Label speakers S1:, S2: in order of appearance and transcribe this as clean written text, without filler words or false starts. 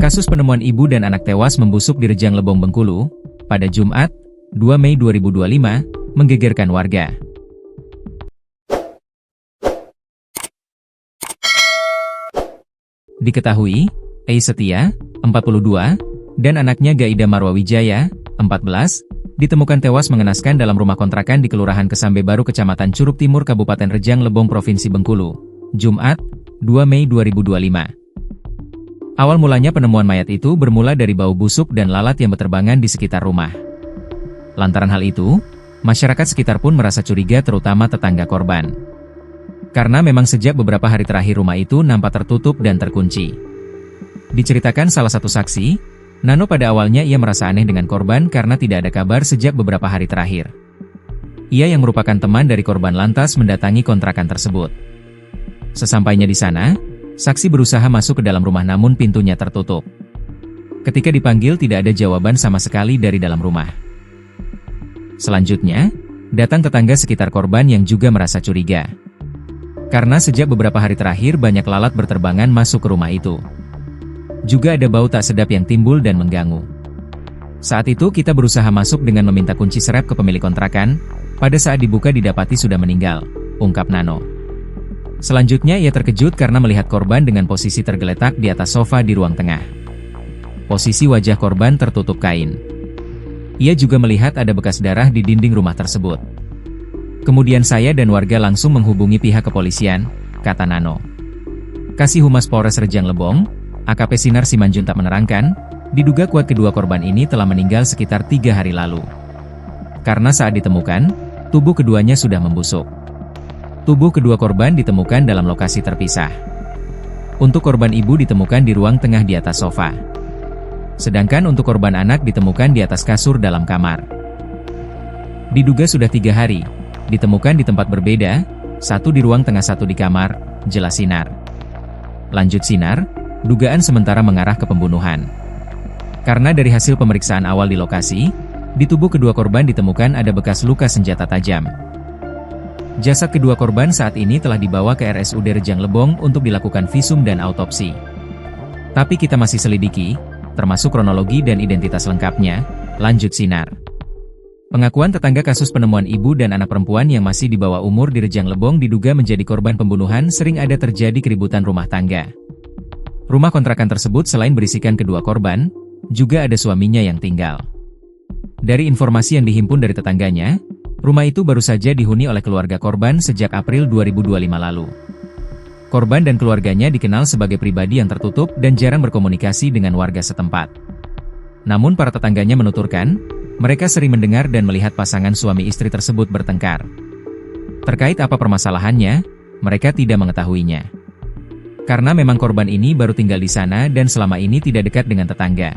S1: Kasus penemuan ibu dan anak tewas membusuk di Rejang Lebong, Bengkulu, pada Jumat, 2 Mei 2025, menggegerkan warga. Diketahui, Ei Setia, 42, dan anaknya Gaida Marwa Wijaya, 14, ditemukan tewas mengenaskan dalam rumah kontrakan di Kelurahan Kesambe Baru, Kecamatan Curup Timur, Kabupaten Rejang Lebong, Provinsi Bengkulu, Jumat, 2 Mei 2025. Awal mulanya penemuan mayat itu bermula dari bau busuk dan lalat yang berterbangan di sekitar rumah. Lantaran hal itu, masyarakat sekitar pun merasa curiga, terutama tetangga korban. Karena memang sejak beberapa hari terakhir rumah itu nampak tertutup dan terkunci. Diceritakan salah satu saksi, Nano, pada awalnya ia merasa aneh dengan korban karena tidak ada kabar sejak beberapa hari terakhir. Ia yang merupakan teman dari korban lantas mendatangi kontrakan tersebut. Sesampainya di sana, saksi berusaha masuk ke dalam rumah namun pintunya tertutup. Ketika dipanggil tidak ada jawaban sama sekali dari dalam rumah. Selanjutnya, datang tetangga sekitar korban yang juga merasa curiga. Karena sejak beberapa hari terakhir banyak lalat berterbangan masuk ke rumah itu. Juga ada bau tak sedap yang timbul dan mengganggu. Saat itu kita berusaha masuk dengan meminta kunci serep ke pemilik kontrakan, pada saat dibuka didapati sudah meninggal, ungkap Nano. Selanjutnya ia terkejut karena melihat korban dengan posisi tergeletak di atas sofa di ruang tengah. Posisi wajah korban tertutup kain. Ia juga melihat ada bekas darah di dinding rumah tersebut. Kemudian saya dan warga langsung menghubungi pihak kepolisian, kata Nano. Kasih Humas Polres Rejang Lebong, AKP Sinar Simanjuntak menerangkan, diduga kuat kedua korban ini telah meninggal sekitar 3 hari lalu. Karena saat ditemukan, tubuh keduanya sudah membusuk. Tubuh kedua korban ditemukan dalam lokasi terpisah. Untuk korban ibu ditemukan di ruang tengah di atas sofa. Sedangkan untuk korban anak ditemukan di atas kasur dalam kamar. Diduga sudah 3 hari, ditemukan di tempat berbeda, satu di ruang tengah satu di kamar, jelas Sinar. Lanjut Sinar, dugaan sementara mengarah ke pembunuhan. Karena dari hasil pemeriksaan awal di lokasi, di tubuh kedua korban ditemukan ada bekas luka senjata tajam. Jasad kedua korban saat ini telah dibawa ke RSUD Rejang Lebong untuk dilakukan visum dan autopsi. Tapi kita masih selidiki, termasuk kronologi dan identitas lengkapnya, lanjut Sinar. Pengakuan tetangga kasus penemuan ibu dan anak perempuan yang masih di bawah umur di Rejang Lebong diduga menjadi korban pembunuhan. Sering ada terjadi keributan rumah tangga. Rumah kontrakan tersebut selain berisikan kedua korban, juga ada suaminya yang tinggal. Dari informasi yang dihimpun dari tetangganya, rumah itu baru saja dihuni oleh keluarga korban sejak April 2025 lalu. Korban dan keluarganya dikenal sebagai pribadi yang tertutup dan jarang berkomunikasi dengan warga setempat. Namun para tetangganya menuturkan, mereka sering mendengar dan melihat pasangan suami istri tersebut bertengkar. Terkait apa permasalahannya, mereka tidak mengetahuinya. Karena memang korban ini baru tinggal di sana dan selama ini tidak dekat dengan tetangga.